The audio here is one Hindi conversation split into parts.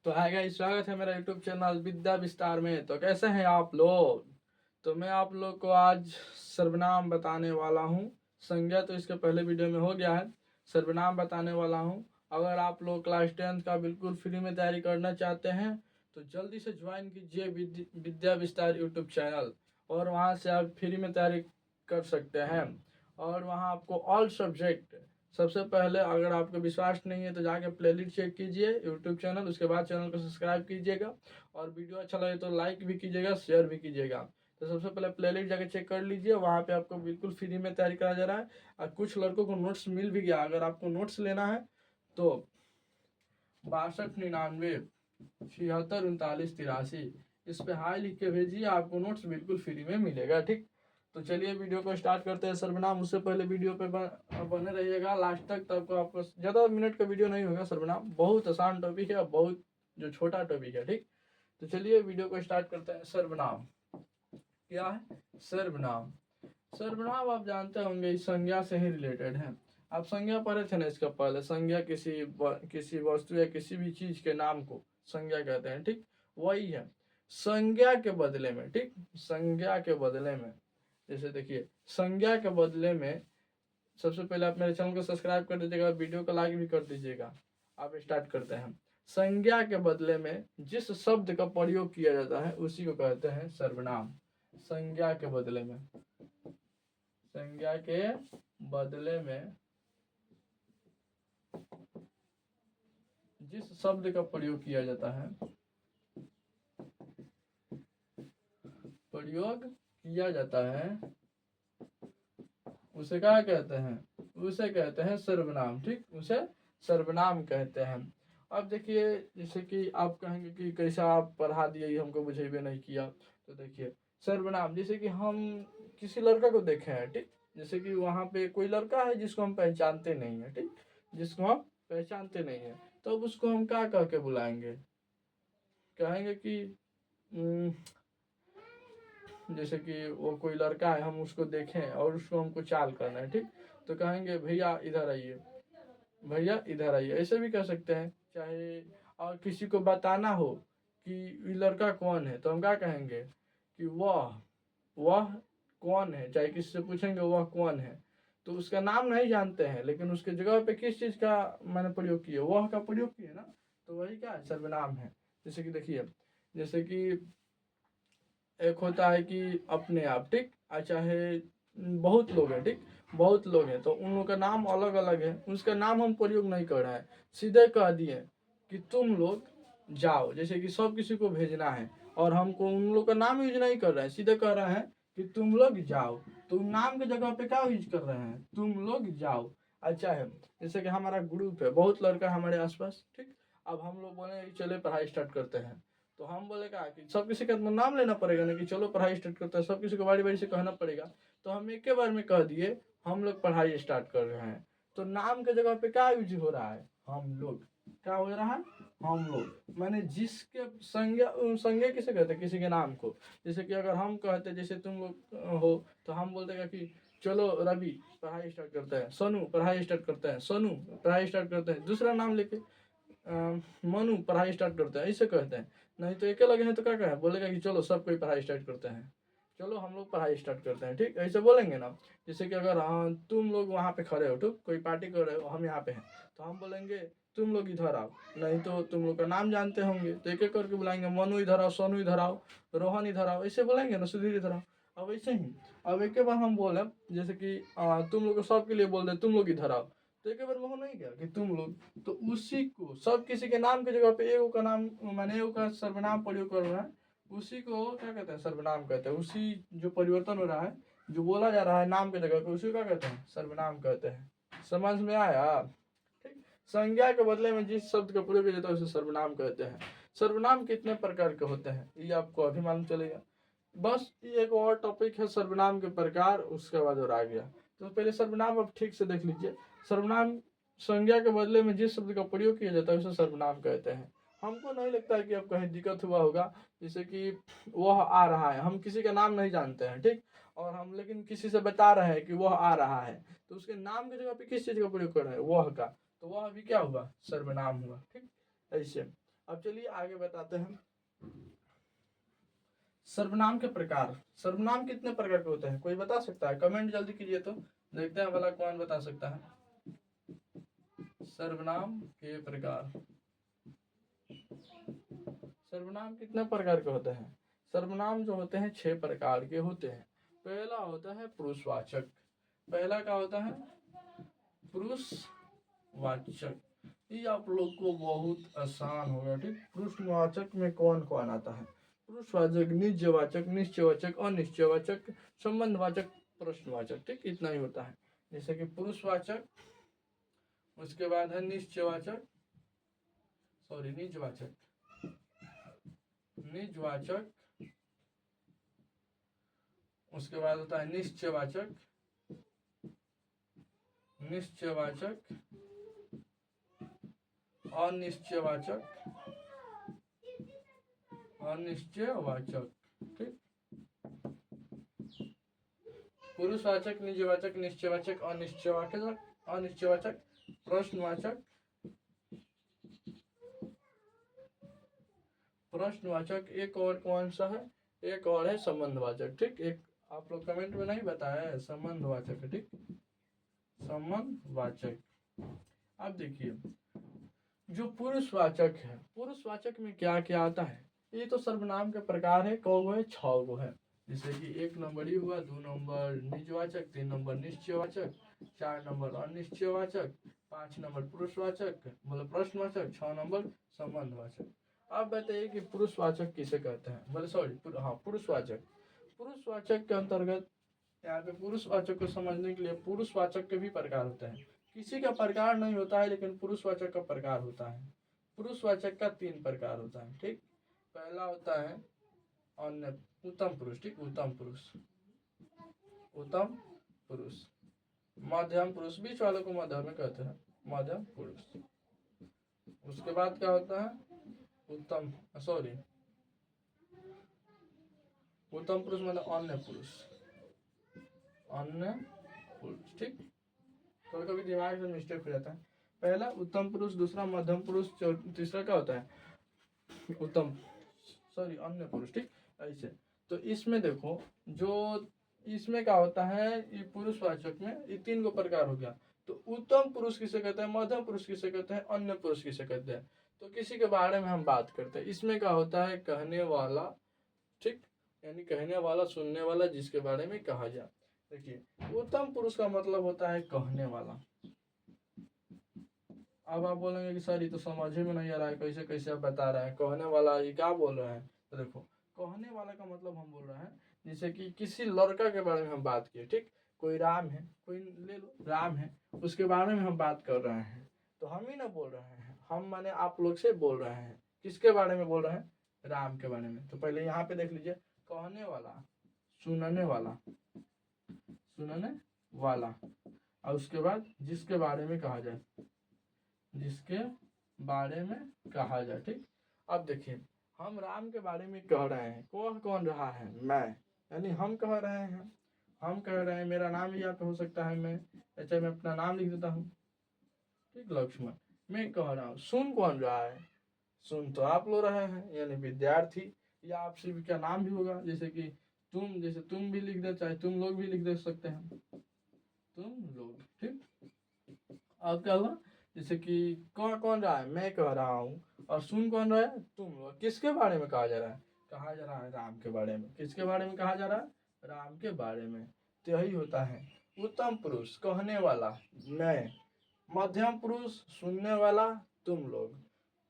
तो हाय गाइस, स्वागत है मेरा यूट्यूब चैनल विद्या विस्तार में। तो कैसे हैं आप लोग? तो मैं आप लोग को आज सर्वनाम बताने वाला हूँ। संज्ञा तो इसके पहले वीडियो में हो गया है। सर्वनाम बताने वाला हूँ। अगर आप लोग क्लास 10th का बिल्कुल फ्री में तैयारी करना चाहते हैं तो जल्दी से ज्वाइन कीजिए विद्या विस्तार यूट्यूब चैनल, और वहाँ से आप फ्री में तैयारी कर सकते हैं। और वहाँ आपको ऑल सब्जेक्ट, सबसे पहले अगर आपको विश्वास नहीं है तो जाके प्लेलिस्ट चेक कीजिए यूट्यूब चैनल, उसके बाद चैनल को सब्सक्राइब कीजिएगा और वीडियो अच्छा लगे तो लाइक भी कीजिएगा, शेयर भी कीजिएगा। तो सबसे पहले प्लेलिस्ट जाके चेक कर लीजिए, वहाँ पे आपको बिल्कुल फ्री में तैयारी कराया जा रहा है। और कुछ लड़कों को नोट्स मिल भी गया। अगर आपको नोट्स लेना है तो 6299 76 39 83 इस पे हाई लिख के भेजिए, आपको नोट्स बिल्कुल फ्री में मिलेगा। ठीक, तो चलिए वीडियो को स्टार्ट करते हैं। सर्वनाम, उससे पहले वीडियो पे बने रहिएगा लास्ट तक, तब को आपको ज़्यादा मिनट का वीडियो नहीं होगा। सर्वनाम बहुत आसान टॉपिक है, बहुत जो छोटा टॉपिक है। ठीक, तो चलिए वीडियो को स्टार्ट करते हैं। सर्वनाम क्या है? सर्वनाम, सर्वनाम आप जानते होंगे इस संज्ञा से ही रिलेटेड है। आप संज्ञा पढ़े थे ना इसका पहले। संज्ञा किसी वस्तु या किसी भी चीज के नाम को संज्ञा कहते हैं। ठीक, वही है संज्ञा के बदले में। ठीक, संज्ञा के बदले में, जैसे देखिए संज्ञा के बदले में, सबसे पहले आप मेरे चैनल को सब्सक्राइब कर दीजिएगा और वीडियो को लाइक भी कर दीजिएगा। आप स्टार्ट करते हैं। संज्ञा के बदले में जिस शब्द का प्रयोग किया जाता है उसी को कहते हैं सर्वनाम। संज्ञा के बदले में, संज्ञा के बदले में जिस शब्द का प्रयोग किया जाता है, प्रयोग किया जाता है, उसे क्या कहते हैं? उसे कहते हैं सर्वनाम। ठीक, उसे सर्वनाम कहते हैं। अब देखिए, जैसे कि आप कहेंगे कि कैसा आप पढ़ा दिए, हमको बुझेबे नहीं किया। तो देखिए सर्वनाम, जैसे कि हम किसी लड़का को देखे हैं। ठीक, जैसे कि वहाँ पे कोई लड़का है जिसको हम पहचानते नहीं है। ठीक, जिसको हम पहचानते नहीं है, तो अब उसको हम क्या कह के बुलाएंगे? कहेंगे कि जैसे कि वो कोई लड़का है, हम उसको देखें और उसको हमको चाल करना है। ठीक, तो कहेंगे भैया इधर आइए, भैया इधर आइए, ऐसे भी कह सकते हैं। चाहे और किसी को बताना हो कि ये लड़का कौन है, तो हम क्या कहेंगे कि वह कौन है। चाहे किसी से पूछेंगे वह कौन है, तो उसका नाम नहीं जानते हैं, लेकिन उसके जगह पे किस चीज़ का मैंने प्रयोग किया, वह का प्रयोग किया ना, तो वही क्या है? सर्वनाम है। जैसे कि देखिए, जैसे कि एक होता है कि अपने आप। ठीक, चाहे बहुत लोग हैं। ठीक, बहुत लोग हैं तो उन लोगों का नाम अलग अलग है, उसका नाम हम प्रयोग नहीं कर रहे हैं, सीधे कह दिए कि तुम लोग जाओ। जैसे कि सब किसी को भेजना है और हमको उन लोग का नाम यूज नहीं कर रहे हैं, सीधे कह रहे हैं कि तुम लोग जाओ। तो नाम के जगह पे क्या यूज कर रहे हैं? तुम लोग जाओ। अच्छा है, जैसे कि हमारा ग्रुप है, बहुत लड़का है हमारे आसपास। ठीक, अब हम लोग बोले चले पढ़ाई स्टार्ट करते हैं, तो हम बोले क्या कि सब किसी का नाम लेना पड़ेगा ना, कि चलो पढ़ाई स्टार्ट करते हैं, सब किसी को बारी बारी से कहना पड़ेगा। तो हम एक के बार में कह दिए हम लोग पढ़ाई स्टार्ट कर रहे हैं, तो नाम के जगह पे क्या यूज हो रहा है? हम लोग। क्या हो रहा है? हम लोग। माने जिसके संज्ञा, संज्ञा किसे कहते हैं? किसी के नाम को। जैसे कि अगर हम कहते, जैसे तुम लोग हो, तो हम बोलते कि चलो रवि पढ़ाई स्टार्ट करते हैं, सोनू पढ़ाई स्टार्ट करते हैं, सोनू पढ़ाई स्टार्ट करते हैं, दूसरा नाम लेके मनु पढ़ाई स्टार्ट करते हैं, ऐसे कहते हैं। नहीं तो एक लगे हैं तो क्या कहें? बोलेगा कि चलो सब कोई पढ़ाई स्टार्ट करते हैं, चलो हम लोग पढ़ाई स्टार्ट करते हैं। ठीक, ऐसे बोलेंगे ना। जैसे कि अगर हाँ तुम लोग वहाँ पे खड़े हो, ठीक, कोई पार्टी कर रहे हो, हम यहाँ पे हैं, तो हम बोलेंगे तुम लोग इधर आओ। नहीं तो तुम लोग का नाम जानते होंगे तो एक एक करके बुलाएंगे, मनु इधर आओ, सोनू इधर आओ, रोहन इधर आओ, ऐसे बोलेंगे ना, सुधीर इधर आओ। अब ऐसे ही अब एक बार हम बोले, जैसे कि तुम लोग सबके लिए बोल रहे तुम लोग इधर आओ, तो एक बार में हो नहीं गया कि तुम लोग। तो उसी को सब किसी के नाम की जगह पे एगो का नाम, माने एगो का सर्वनाम प्रयोग कर रहा है, उसी को क्या कहते हैं? सर्वनाम कहते हैं। उसी जो परिवर्तन हो रहा है, जो बोला जा रहा है नाम के जगह पे, उसी को क्या कहते हैं? सर्वनाम कहते हैं। समझ में आया? ठीक, संज्ञा के बदले में जिस शब्द का प्रयोग किया जाता है उसे सर्वनाम कहते हैं। सर्वनाम कितने प्रकार के होते हैं ये आपको अभी मालूम चलेगा। बस ये एक और टॉपिक है सर्वनाम के प्रकार, उसके बाद और आ गया। तो पहले सर्वनाम आप ठीक से देख लीजिए। सर्वनाम संज्ञा के बदले में जिस शब्द का प्रयोग किया जाता है उसे सर्वनाम कहते हैं। हमको नहीं लगता है कि अब कहीं दिक्कत हुआ होगा। जैसे कि वह आ रहा है, हम किसी का नाम नहीं जानते हैं। ठीक, और हम लेकिन किसी से बता रहे हैं कि वह आ रहा है, तो उसके नाम की जगह पे किस चीज का प्रयोग कर रहे हैं? वह का। तो वह अभी क्या हुआ? सर्वनाम हुआ। ठीक, ऐसे अब चलिए आगे बताते हैं सर्वनाम के प्रकार। सर्वनाम कितने प्रकार के होते हैं, कोई बता सकता है? कमेंट जल्दी कीजिए तो देखते हैं भला कौन बता सकता है। सर्वनाम के प्रकार, सर्वनाम कितने प्रकार के होते हैं? सर्वनाम जो होते हैं 6 प्रकार के होते हैं। पहला होता है पुरुषवाचक। पहला क्या होता है? पुरुषवाचक। ये आप लोग को बहुत आसान होगा, ठीक। पुरुषवाचक में कौन कौन आता है? पुरुषवाचक, निजवाचक, निश्चयवाचक, अनिश्चयवाचक, संबंधवाचक, प्रश्नवाचक, ठीक। इतना ही होता है। जैसे कि पुरुषवाचक, उसके बाद है निश्चयवाचक, सॉरी निजवाचक, निजवाचक, उसके बाद होता है निश्चयवाचक, निश्चयवाचक, अनिश्चयवाचक, अनिश्चयवाचक, ठीक। पुरुषवाचक, निजवाचक, निश्चयवाचक, अनिश्चयवाचक, अनिश्चयवाचक, प्रश्नवाचक, प्रश्नवाचक। एक और कौन सा है? एक और है संबंधवाचक, ठीक। एक आप लोग कमेंट में नहीं बताया है, संबंधवाचक, ठीक। संबंधवाचक। अब देखिए जो पुरुषवाचक है, पुरुषवाचक में क्या क्या आता है? ये तो सर्वनाम के प्रकार है, कौ है, 6 गो है। जैसे कि 1 नंबर ये हुआ, 2 नंबर निजवाचक, 3 नंबर निश्चयवाचक, 4 नंबर अनिश्चयवाचक, 5 नंबर पुरुषवाचक मतलब प्रश्नवाचक, 6 नंबर संबंधवाचक। अब बताइए कि पुरुषवाचक किसे कहते हैं? मतलब सॉरी, हाँ पुरुषवाचक। पुरुषवाचक के अंतर्गत यहाँ पे पुरुषवाचक को समझने के लिए पुरुषवाचक के भी प्रकार होते हैं। किसी का प्रकार नहीं होता है, लेकिन पुरुषवाचक का प्रकार होता है। पुरुषवाचक का 3 प्रकार होता है, ठीक। पहला होता है अन्य उत्तम पुरुष, ठीक। उत्तम पुरुष, उत्तम पुरुष, मध्यम पुरुष, बीच वालों को मध्यम में कहते हैं, मध्यम पुरुष। उसके बाद क्या होता है? उत्तम सॉरी उत्तम पुरुष मतलब अन्य पुरुष, अन्य पुरुष, ठीक। कभी कभी दिमाग से मिस्टेक हो जाता है। पहला उत्तम पुरुष, दूसरा मध्यम पुरुष, तीसरा क्या होता है? उत्तम सॉरी अन्य पुरुष, ठीक। ऐसे तो इसमें देखो जो इसमें क्या होता है, ये पुरुषवाचक में ये 3 गो प्रकार हो गया। तो उत्तम पुरुष किसे कहते हैं, मध्यम पुरुष किसे कहते हैं, अन्य पुरुष किसे कहते हैं? तो किसी के बारे में हम बात करते हैं। इसमें क्या होता है? कहने वाला, ठीक। यानी कहने वाला, सुनने वाला, जिसके बारे में कहा जाए। देखिए उत्तम पुरुष का मतलब होता है कहने वाला। अब आप बोलेंगे कि सर ये तो समझ में नहीं आ रहा है, कैसे कैसे आप बता रहे हैं, कहने वाला ये क्या बोल रहे हैं? तो देखो कहने वाला का मतलब हम बोल रहे हैं जैसे कि किसी लड़का के बारे में हम बात किए, ठीक। कोई राम है, कोई ले लो राम है, उसके बारे में हम बात कर रहे हैं, तो हम ही ना बोल रहे हैं, हम माने आप लोग से बोल रहे हैं। किसके बारे में बोल रहे हैं? राम के बारे में। तो पहले यहाँ पे देख लीजिए, कहने वाला, सुनने वाला, सुनने वाला, और उसके बाद जिसके बारे में कहा जाए, जिसके बारे में कहा जाए, ठीक। अब देखिए हम राम के बारे में कह रहे हैं, कौन रहा है? मैं, यानी हम कह रहे हैं, हम कह रहे हैं। मेरा नाम भी यहाँ पे हो सकता है, मैं, अच्छा मैं अपना नाम लिख देता हूँ, ठीक। लक्ष्मण, मैं कह रहा हूँ। सुन कौन रहा है? सुन तो आप लोग रहे हैं, यानी विद्यार्थी, या आप सभी का नाम भी होगा, जैसे कि तुम, जैसे तुम भी लिख दे, चाहे तुम लोग भी लिख दे सकते हैं, तुम लोग, ठीक। अब क्या हुआ? जैसे कि कौन कौन रहा है? मैं कह रहा हूँ। और सुन कौन रहा है? तुम लोग। किसके बारे में कहा जा रहा है? कहा जा रहा है राम के बारे में। किसके बारे में कहा जा रहा है? राम के बारे में। तो यही होता है उत्तम पुरुष, कहने वाला मैं, मध्यम पुरुष, सुनने वाला तुम लोग,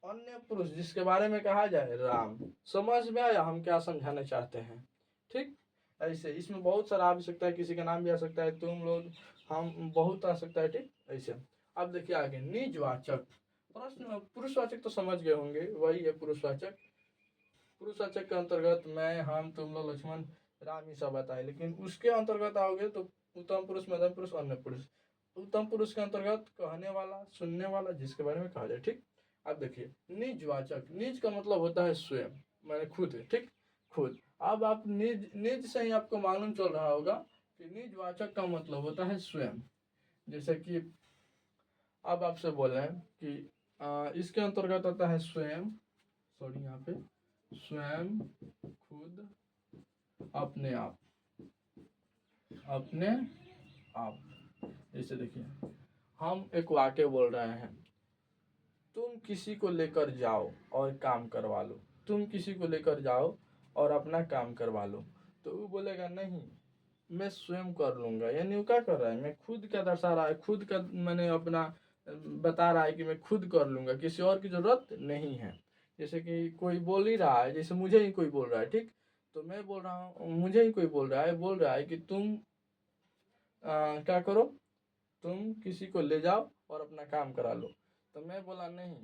अन्य पुरुष जिसके बारे में कहा जाए राम। समझ में आया हम क्या समझाना चाहते हैं? ठीक। ऐसे इसमें बहुत सारा आ भी सकता है, किसी का नाम भी आ सकता है, तुम लोग, हम, बहुत आ सकता है, ठीक। ऐसे अब देखिए आगे निजवाचक। प्रश्न पुरुषवाचक तो समझ गए होंगे, वही है पुरुषवाचक। पुरुषवाचक के अंतर्गत मैं, हम, तुम लोग, लक्ष्मण, राम ही सब आता है। लेकिन उसके अंतर्गत आओगे तो उत्तम पुरुष, मध्यम पुरुष, अन्य पुरुष। उत्तम पुरुष के अंतर्गत कहने वाला, सुनने वाला, जिसके बारे में कहा जाए, ठीक। अब देखिए निजवाचक, निज का मतलब होता है स्वयं, मैंने खुद, ठीक। खुद। अब आप निज, निज से ही आपको मालूम चल रहा होगा कि निजवाचक का मतलब होता है स्वयं। जैसे कि अब आपसे बोले कि इसके अंतर्गत आता है स्वयं, सॉरी यहाँ पे स्वयं, खुद, अपने आप, अपने आप। जैसे देखिए हम एक वाक्य बोल रहे हैं, तुम किसी को लेकर जाओ और काम करवा लो, तुम किसी को लेकर जाओ और अपना काम करवा लो। तो वो बोलेगा नहीं मैं स्वयं कर लूंगा, यानी वो क्या कर रहा है, मैं खुद का दर्शा रहा है, खुद का मैंने अपना बता रहा है कि मैं खुद कर लूंगा, किसी और की जरूरत नहीं है। जैसे कि कोई बोल ही रहा है, जैसे मुझे ही कोई बोल रहा है, ठीक, तो मैं बोल रहा हूँ, मुझे ही कोई बोल रहा है कि तुम क्या करो, तुम किसी को ले जाओ और अपना काम करा लो। तो मैं बोला नहीं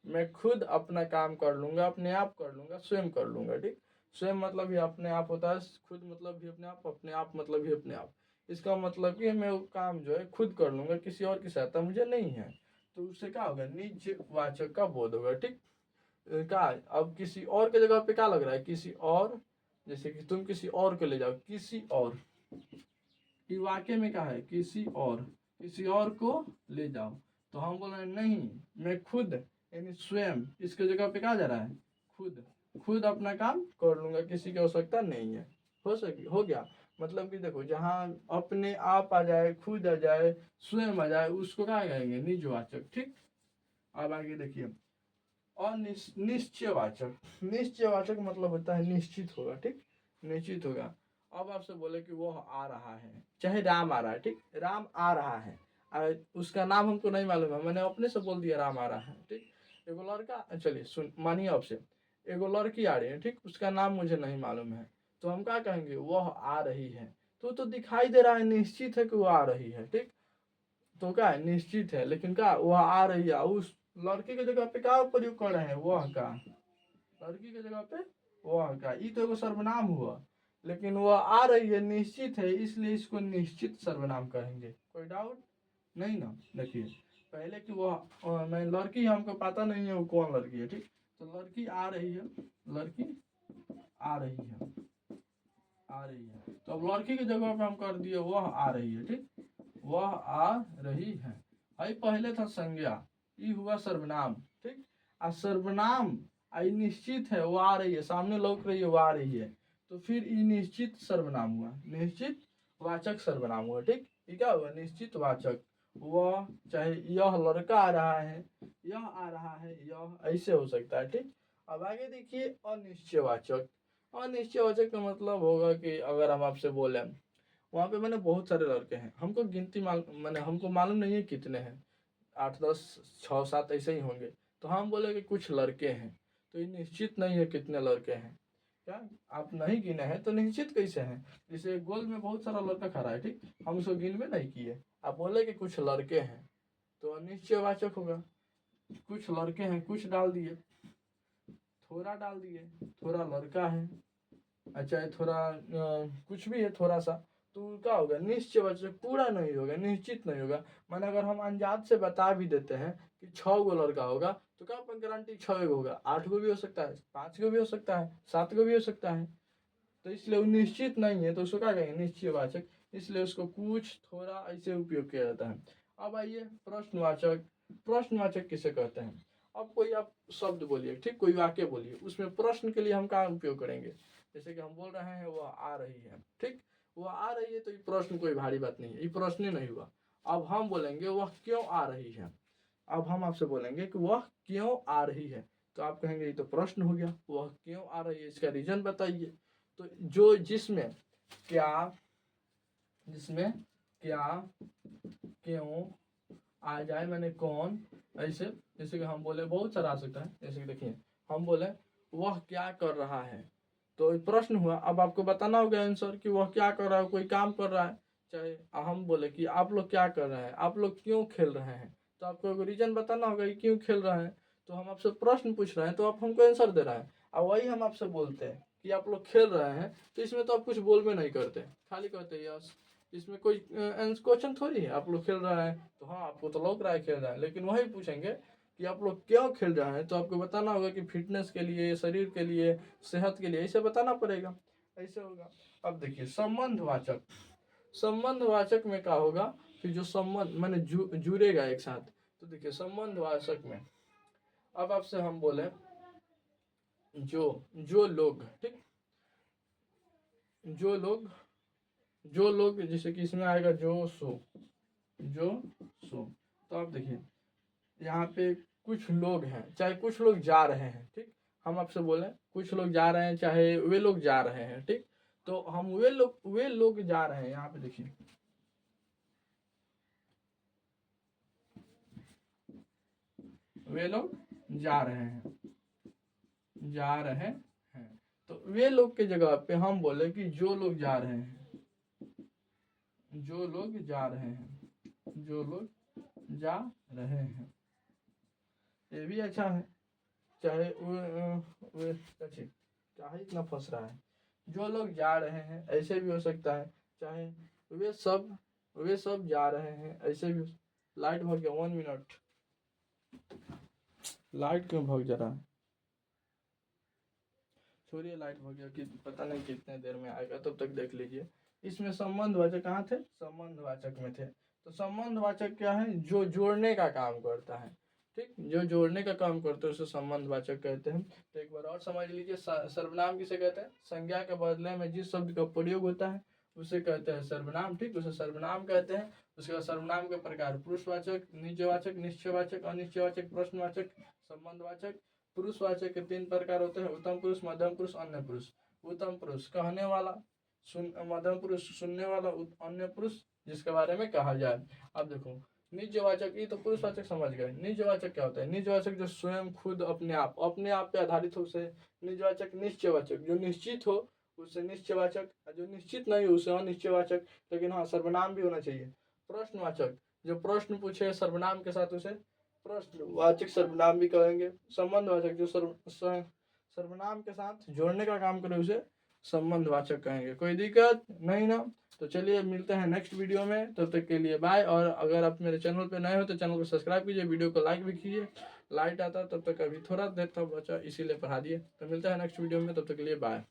मैं खुद अपना काम कर लूंगा, अपने आप कर लूंगा, स्वयं कर लूंगा, ठीक। स्वयं मतलब भी अपने आप होता है, खुद मतलब भी अपने आप मतलब भी अपने आप। इसका मतलब कि मैं वो काम जो है खुद कर लूंगा, किसी और की सहायता मुझे नहीं है। तो उससे क्या होगा, निज वाचक का बोध होगा, ठीक। क्या अब किसी और के जगह पे क्या लग रहा है, किसी और, जैसे कि तुम किसी और को ले जाओ, किसी और, कि वाक्य में क्या है, किसी और को ले जाओ। तो हम बोल रहे हैं नहीं मैं खुद, यानी स्वयं, इसके जगह पे क्या जा रहा है, खुद अपना काम कर लूंगा, किसी की आवश्यकता नहीं है। हो गया। मतलब कि देखो जहाँ अपने आप आ जाए, खुद आ जाए, स्वयं आ जाए, उसको क्या कहेंगे, निजवाचक, ठीक। अब आगे देखिए और निश्चयवाचक। निश्चयवाचक मतलब होता है निश्चित होगा, ठीक, निश्चित होगा। अब आपसे बोले कि वो आ रहा है, चाहे राम आ रहा है, ठीक, राम आ रहा है, उसका नाम हमको नहीं मालूम है, मैंने अपने से बोल दिया राम आ रहा है, ठीक। एगो लड़का, चलिए सुन मानिए आपसे, एगो लड़की आ रही है, ठीक, उसका नाम मुझे नहीं मालूम है, तो हम क्या कहेंगे, वह आ रही है। तो दिखाई दे रहा है, निश्चित है कि वो आ रही है, ठीक। तो क्या है, निश्चित है, लेकिन क्या वह आ रही है, उस लड़की के जगह पे क्या प्रयोग कर रहे हैं, वह का, लड़की के जगह पे वह का, ये तो एगो सर्वनाम हुआ, लेकिन वह आ रही है निश्चित है, इसलिए इसको निश्चित सर्वनाम कहेंगे। कोई डाउट नहीं ना। देखिए पहले कि वह मैं लड़की, हमको पता नहीं है वो कौन लड़की है, ठीक। तो लड़की आ रही है, लड़की आ रही है, आ रही है, तो अब लड़की की जगह पे हम कर दिए वह आ रही है, ठीक, वह आ रही है। भाई पहले था संज्ञा, ये हुआ सर्वनाम, ठीक। आ सर्वनाम आई निश्चित है, वो आ रही है, सामने लौक रही है, वो आ रही है, तो फिर ये निश्चित सर्वनाम हुआ, निश्चित वाचक सर्वनाम हुआ, ठीक। ये क्या हुआ, निश्चित वाचक। वह, चाहे यह लड़का आ रहा है, यह आ रहा है, यह, ऐसे हो सकता है, ठीक। अब आगे देखिए अनिश्चयवाचक। अनिश्चयवाचक का मतलब होगा कि अगर हम आपसे बोले वहाँ पे मैंने बहुत सारे लड़के हैं, हमको गिनती मैंने हमको मालूम नहीं है कितने हैं, 8 10 6 7 ऐसे ही होंगे। तो हम बोले कि कुछ लड़के हैं, तो ये निश्चित नहीं है कितने लड़के हैं, क्या आप नहीं गिने हैं तो निश्चित कैसे हैं। जैसे गोल में बहुत सारा लड़का खड़ा है, ठीक, हम उसको गिन में नहीं किए, आप बोले कि कुछ लड़के हैं, तो अनिश्चयवाचक होगा। कुछ लड़के हैं, कुछ डाल दिए, थोड़ा डाल दिए, थोड़ा लड़का है, अच्छा थोड़ा कुछ भी है थोड़ा सा, तो क्या होगा, निश्चयवाचक, पूरा नहीं होगा, निश्चित नहीं होगा। माने अगर हम अंदाज से बता भी देते हैं कि 6 गो लड़का होगा, तो क्या गारंटी 6 गो होगा, 8 गो भी हो सकता है, 5 गो भी हो सकता है, 7 गो भी हो सकता है। तो इसलिए वो निश्चित नहीं है, तो उसको क्या कहेंगे, निश्चयवाचक। इसलिए उसको कुछ थोड़ा ऐसे उपयोग किया जाता है। अब आइए प्रश्नवाचक। प्रश्नवाचक किसे कहते हैं, अब कोई आप शब्द बोलिए, ठीक, कोई वाक्य बोलिए, उसमें प्रश्न के लिए हम क्या उपयोग करेंगे। जैसे कि हम बोल रहे हैं वह आ रही है, ठीक, वह आ रही है, तो ये प्रश्न कोई भारी बात नहीं है, ये प्रश्न ही नहीं हुआ। अब हम बोलेंगे वह क्यों आ रही है। अब हम आपसे बोलेंगे कि वह क्यों आ रही है, तो आप कहेंगे ये तो प्रश्न हो गया, वह क्यों आ रही है, इसका रीजन बताइए। तो जो क्या जिसमें क्या क्यों आ जाए, मैंने कौन, ऐसे, जैसे कि हम बोले बहुत सारा आ सकता है। जैसे कि देखिए हम बोले वह क्या कर रहा है, तो प्रश्न हुआ, अब आपको बताना होगा आंसर कि वह क्या कर रहा है, कोई काम कर रहा है। चाहे हम बोले कि आप लोग क्या कर रहे हैं, आप लोग क्यों खेल रहे हैं, तो आपको रीजन बताना होगा कि क्यों खेल रहे हैं। तो हम आपसे प्रश्न पूछ रहे हैं, तो आप हमको आंसर दे रहे हैं, और वही हम आपसे बोलते हैं कि आप लोग खेल रहे हैं, तो इसमें तो आप कुछ बोल भी नहीं करते, खाली कहते हैं यस। इसमें कोई क्वेश्चन थोड़ी है, आप लोग खेल रहे हैं, तो हाँ आपको तो लग रहा है खेल रहा है, लेकिन वही पूछेंगे कि आप लोग क्यों खेल रहे हैं, तो आपको बताना होगा कि फिटनेस के लिए, शरीर के लिए, सेहत के लिए, ऐसे बताना पड़ेगा, ऐसे होगा। अब देखिए संबंधवाचक। संबंधवाचक में क्या होगा, कि जो संबंध माने जुड़ेगा एक साथ। तो देखिए संबंधवाचक में अब आपसे हम बोले जो लोग, ठीक, जो लोग जैसे कि इसमें आएगा जो सो, तो आप देखिए यहाँ पे कुछ लोग हैं, चाहे कुछ लोग जा रहे हैं, ठीक, हम आपसे बोले कुछ लोग जा रहे हैं, चाहे वे लोग जा रहे हैं, ठीक, तो हम वे लोग जा रहे हैं, यहाँ पे देखिए वे लोग जा रहे हैं, तो वे लोग के जगह पे हम बोले कि जो लोग जा रहे हैं, जो लोग जा रहे हैं, ये भी अच्छा है। चाहे चाहे इतना फंस रहा है, जो लोग जा रहे हैं ऐसे भी हो सकता है, चाहे वे सब जा रहे हैं ऐसे भी। लाइट भाग गया, 1 मिनट, लाइट क्यों भाग जा रहा है, छोड़िए लाइट भाग गया कि पता नहीं कितने देर में आएगा, तब तक देख लीजिए। इसमें संबंधवाचक कहाँ थे, संबंधवाचक में थे। तो संबंधवाचक क्या है, जो जोड़ने का काम करता है, ठीक, जो जोड़ने का काम करते हैं उसे संबंधवाचक कहते हैं। तो एक बार और समझ लीजिए, सर्वनाम किसे कहते हैं, संज्ञा के बदले में जिस शब्द का प्रयोग होता है उसे कहते हैं सर्वनाम, ठीक, उसे सर्वनाम कहते हैं। उसके बाद सर्वनाम के प्रकार पुरुषवाचक, निजवाचक, निश्चयवाचक, अनिश्चयवाचक, प्रश्नवाचक, संबंधवाचक। पुरुषवाचक के 3 प्रकार होते हैं, उत्तम पुरुष, मध्यम पुरुष, अन्य पुरुष। उत्तम पुरुष कहने वाला, मध्यम पुरुष सुनने वाला, अन्य पुरुष जिसके बारे में कहा जाए। अब देखो निजवाचक, ये तो पुरुषवाचक समझ गए। निजवाचक क्या होता है, निजवाचक जो स्वयं खुद अपने आप पे आधारित हो उसे निजवाचक। निश्चयवाचक जो निश्चित हो उसे निश्चयवाचक, जो निश्चित नहीं हो उसे अनिश्चयवाचक। लेकिन हाँ, सर्वनाम भी होना चाहिए। प्रश्नवाचक जो प्रश्न पूछे सर्वनाम के साथ उसे प्रश्नवाचक सर्वनाम भी कहेंगे। संबंधवाचक जो सर्वनाम के साथ जोड़ने का काम करे उसे संबंधवाचक कहेंगे। कोई दिक्कत नहीं ना? तो चलिए मिलते हैं नेक्स्ट वीडियो में, तब तक के लिए बाय। और अगर आप मेरे चैनल पे नए हो तो चैनल को सब्सक्राइब कीजिए, वीडियो को लाइक भी कीजिए। लाइट आता तब तक, अभी थोड़ा देर था बचा इसीलिए पढ़ा दिए। तो मिलते हैं नेक्स्ट वीडियो में, तब तक के लिए बाय।